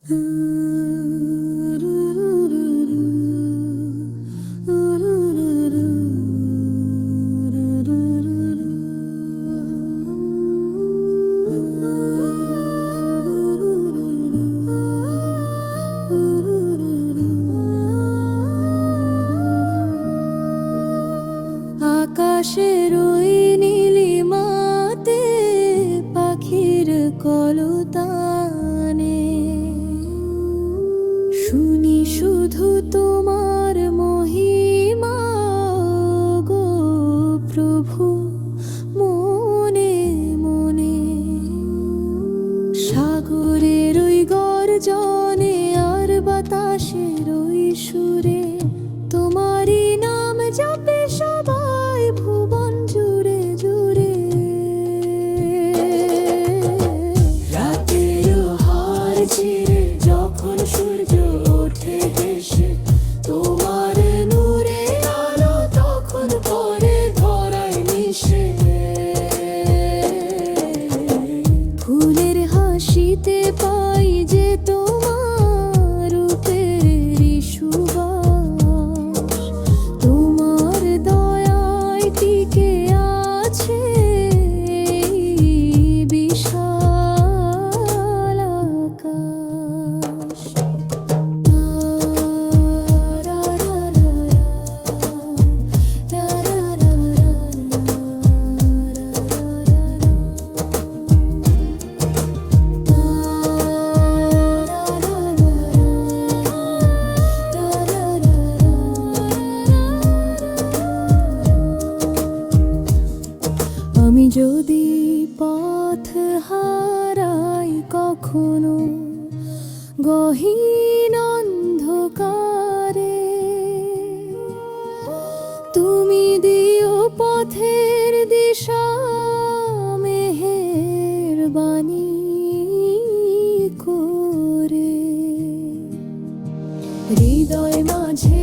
আকাশের ওই নীলিমাতে পাখির কলতানে শুনি শুধু তোমার মহিমা গো প্রভু, মনে মনে সাগরের ওই গর্জনে আর বাতাসের ওই সুরে তোমারই নাম জপে সবাই ভুবন জুড়ে জুড়ে। রাতের হার ছিঁড়ে যখন সূর্য ওঠে হেসে, তোমার নূরে আলো তখন পরে ধরায় মিশে। ফুলের হাসিতে পাই যে তোমার রূপেরই সুবাস, তোমার দয়ায় টিকে আছে বিশাল আকাশ। আমি যদি পথ হারাই কখনো গহীন অন্ধকারে, তুমি দিও পথের দিশা মেহেরবানি করে। হৃদয় মাঝে